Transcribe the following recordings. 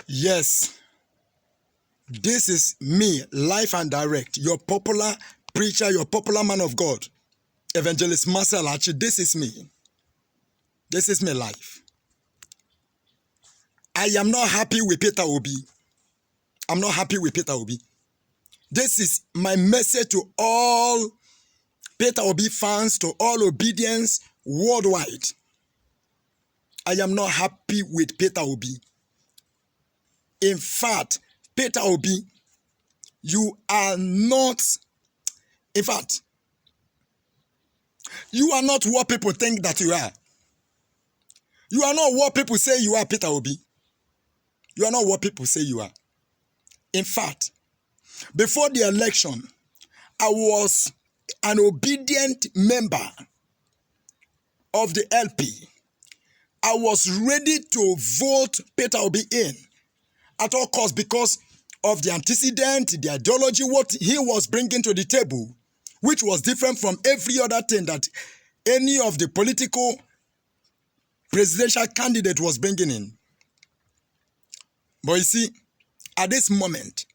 Yes, this is me, live and direct, your popular preacher, your popular man of God, Evangelist Marcel Archie. This is me. This is me live. I am not happy with Peter Obi. I'm not happy with Peter Obi. This is my message to all Peter Obi fans, to all obedience worldwide. I am not happy with Peter Obi. In fact, Peter Obi, you are not, in fact, you are not what people think that you are. You are not what people say you are, Peter Obi. You are not what people say you are. In fact, before the election, I was an obedient member of the LP. I was ready to vote Peter Obi in at all costs because of the antecedent, the ideology, what he was bringing to the table, which was different from every other thing that any of the political presidential candidate was bringing in. But you see, at this moment,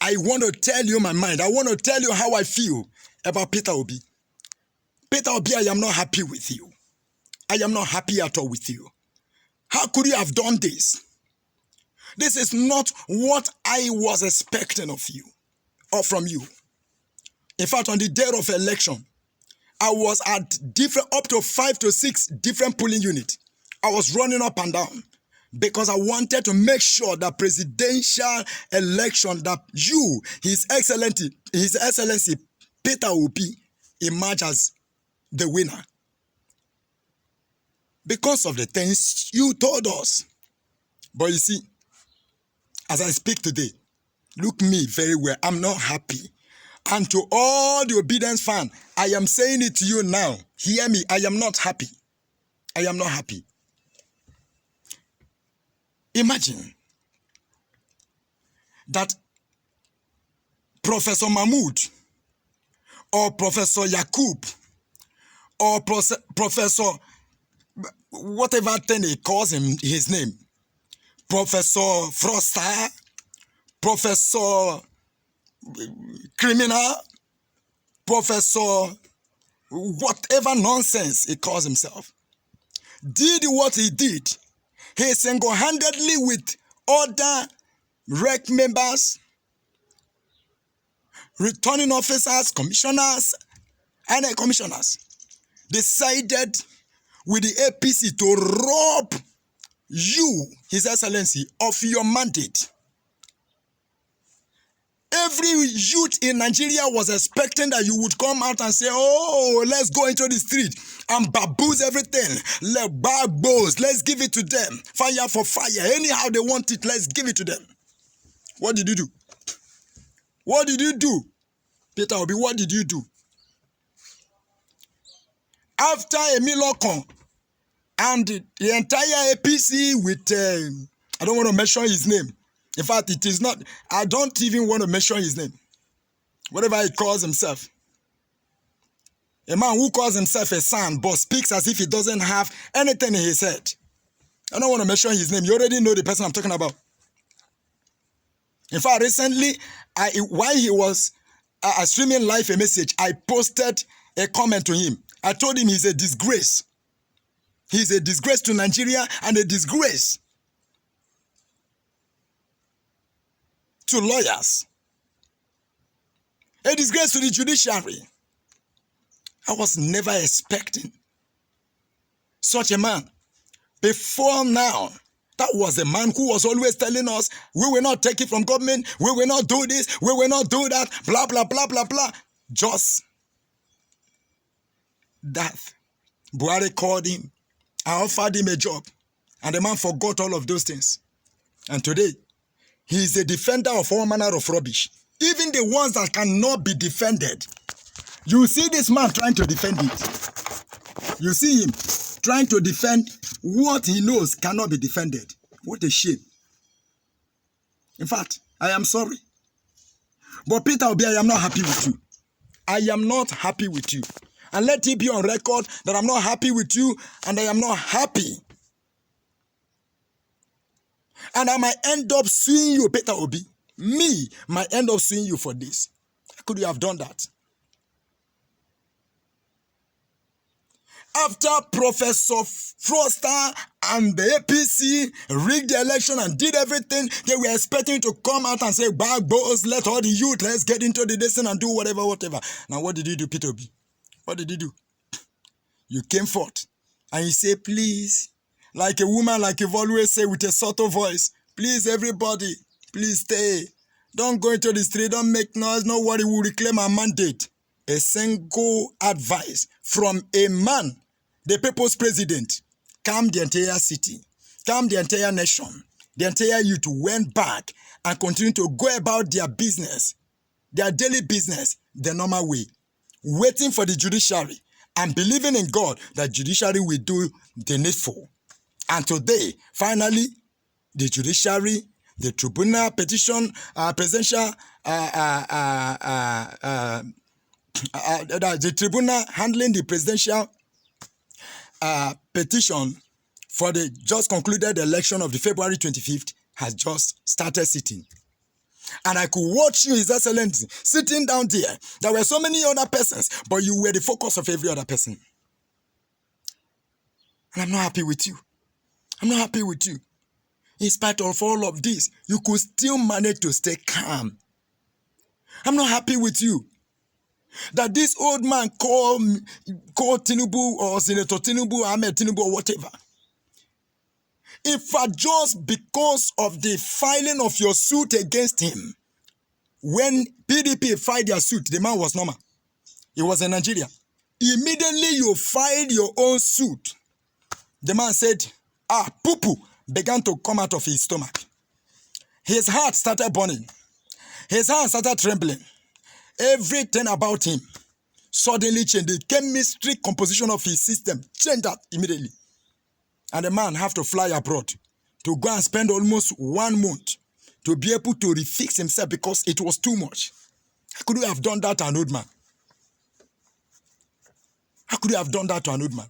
I want to tell you my mind. I want to tell you how I feel about Peter Obi. Peter Obi, I am not happy with you. I am not happy at all with you. How could you have done this? This is not what I was expecting of you or from you. In fact, on the day of election, I was at up to 5 to 6 different polling units. I was running up and down because I wanted to make sure that presidential election that you, His Excellency Peter Obi, emerge as the winner. Because of the things you told us. But you see, as I speak today, look me very well. I'm not happy. And to all the obedience fans, I am saying it to you now. Hear me. I am not happy. I am not happy. Imagine that Professor Mahmoud or Professor Yakub or Professor whatever thing he calls his name, Professor Froster, Professor Criminal, Professor whatever nonsense he calls himself, did what he did. He single-handedly with other REC members, returning officers, commissioners, and commissioners, decided with the APC to rob you, His Excellency, of your mandate. Every youth in Nigeria was expecting that you would come out and say, oh, let's go into the street and baboose everything. Let's give it to them. Fire for fire. Anyhow they want it, let's give it to them. What did you do? What did you do? Peter Obi, what did you do? After Emilokon and the entire APC with, I don't want to mention his name. In fact, it is not, I don't even want to mention his name. Whatever he calls himself. A man who calls himself a son but speaks as if he doesn't have anything in his head. I don't want to mention his name. You already know the person I'm talking about. In fact, recently, while he was streaming live a message, I posted a comment to him. I told him he's a disgrace. He's a disgrace to Nigeria and a disgrace to lawyers. A disgrace to the judiciary. I was never expecting such a man. Before now, that was a man who was always telling us, we will not take it from government, we will not do this, we will not do that, blah, blah, blah, blah, blah. Just that. Buhari called him. I offered him a job. And the man forgot all of those things. And today, he is a defender of all manner of rubbish. Even the ones that cannot be defended. You see this man trying to defend it. You see him trying to defend what he knows cannot be defended. What a shame. In fact, I am sorry. But Peter Obi, I am not happy with you. I am not happy with you. And let it be on record that I'm not happy with you and I am not happy. And I might end up suing you, Peter Obi. Me might end up suing you for this. How could you have done that? After Professor Froster and the APC rigged the election and did everything, they were expecting you to come out and say, "Bag boys, let all the youth, let's get into the destiny and do whatever. Now, what did you do, Peter Obi? What did you do? You came forth and you say, please, like a woman, like you've always said with a subtle voice, please, everybody, please stay. Don't go into the street, don't make noise, no worry, we'll reclaim our mandate. A single advice from a man, the people's president, calmed the entire city, calmed the entire nation. The entire youth went back and continued to go about their business, their daily business, the normal way, waiting for the judiciary and believing in God that judiciary will do the needful. And today, finally, the judiciary, the tribunal petition, presidential, the tribunal handling the presidential petition for the just concluded election of the February 25th has just started sitting. And I could watch you, His Excellency, sitting down there. There were so many other persons, but you were the focus of every other person. And I'm not happy with you. I'm not happy with you. In spite of all of this, you could still manage to stay calm. I'm not happy with you. That this old man called Tinubu or Senator Tinubu, Ahmed Tinubu or whatever. In fact, just because of the filing of your suit against him, when PDP filed their suit, the man was normal. He was in Nigeria. Immediately you filed your own suit. The man said, poo-poo began to come out of his stomach. His heart started burning. His hands started trembling. Everything about him suddenly changed. The chemistry composition of his system changed that immediately. And the man have to fly abroad to go and spend almost 1 month to be able to refix himself because it was too much. How could you have done that to an old man? How could you have done that to an old man?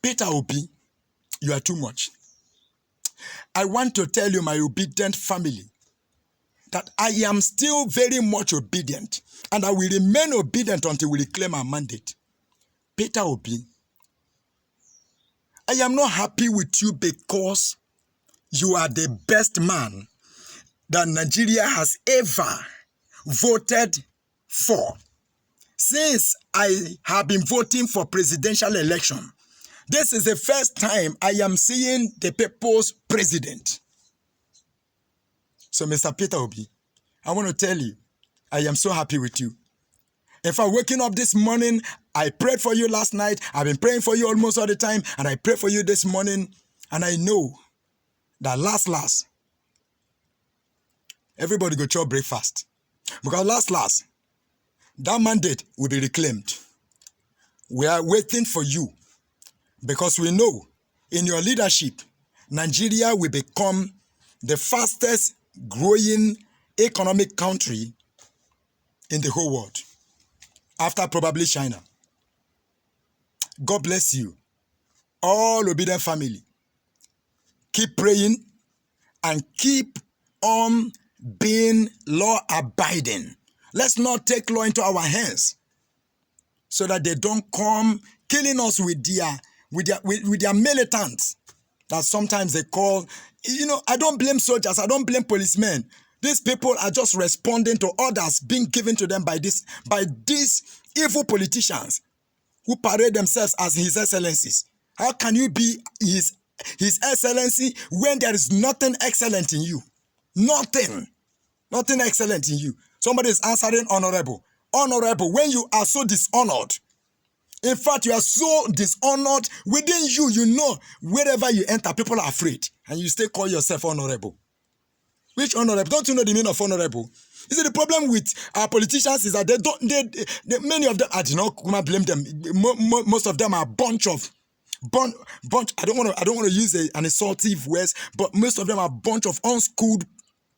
Peter Obi, you are too much. I want to tell you, my obedient family, that I am still very much obedient, and I will remain obedient until we reclaim our mandate. Peter Obi, I am not happy with you because you are the best man that Nigeria has ever voted for. Since I have been voting for presidential election, this is the first time I am seeing the people's president. So, Mr. Peter Obi, I want to tell you, I am so happy with you. In fact, waking up this morning, I prayed for you last night. I've been praying for you almost all the time, and I pray for you this morning, and I know that last, everybody go chop breakfast. Because last, that mandate will be reclaimed. We are waiting for you because we know in your leadership, Nigeria will become the fastest growing economic country in the whole world, after probably China. God bless you, all obedient family. Keep praying and keep on being law-abiding. Let's not take law into our hands so that they don't come killing us with their militants that sometimes they call. I don't blame soldiers. I don't blame policemen. These people are just responding to orders being given to them by these evil politicians who parade themselves as His Excellencies. How can you be His Excellency when there is nothing excellent in you? Nothing excellent in you. Somebody is answering honorable. Honorable, when you are so dishonored. In fact, you are so dishonored within you. You know, wherever you enter, people are afraid. And you still call yourself honorable. Which honorable? Don't you know the meaning of honorable? You see, the problem with our politicians is that many of them, I do not blame them. Most of them are a bunch. I don't want to use an insultive word, but most of them are a bunch of unschooled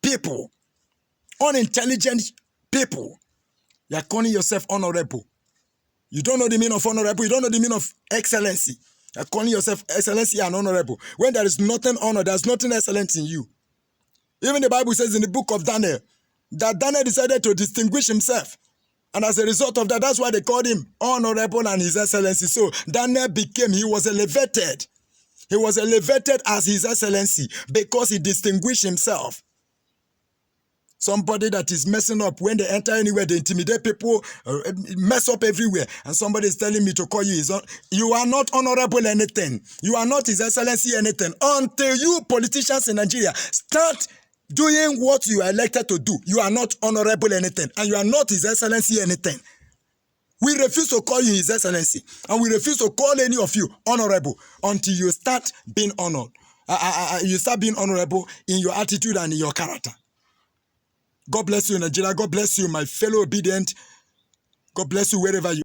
people, unintelligent people. You are calling yourself honorable. You don't know the meaning of honorable. You don't know the meaning of excellency. You are calling yourself excellency and honorable. When there is nothing honor, there's nothing excellent in you. Even the Bible says in the book of Daniel that Daniel decided to distinguish himself. And as a result of that, that's why they called him Honorable and His Excellency. So Daniel he was elevated. He was elevated as His Excellency because he distinguished himself. Somebody that is messing up, when they enter anywhere, they intimidate people, mess up everywhere. And somebody is telling me to call you. You are not honorable anything. You are not His Excellency anything. Until you politicians in Nigeria start doing what you are elected to do, you are not honorable anything. And you are not His Excellency anything. We refuse to call you His Excellency. And we refuse to call any of you honorable until you start being honored. You start being honorable in your attitude and in your character. God bless you, Nigeria. God bless you, my fellow obedient. God bless you wherever you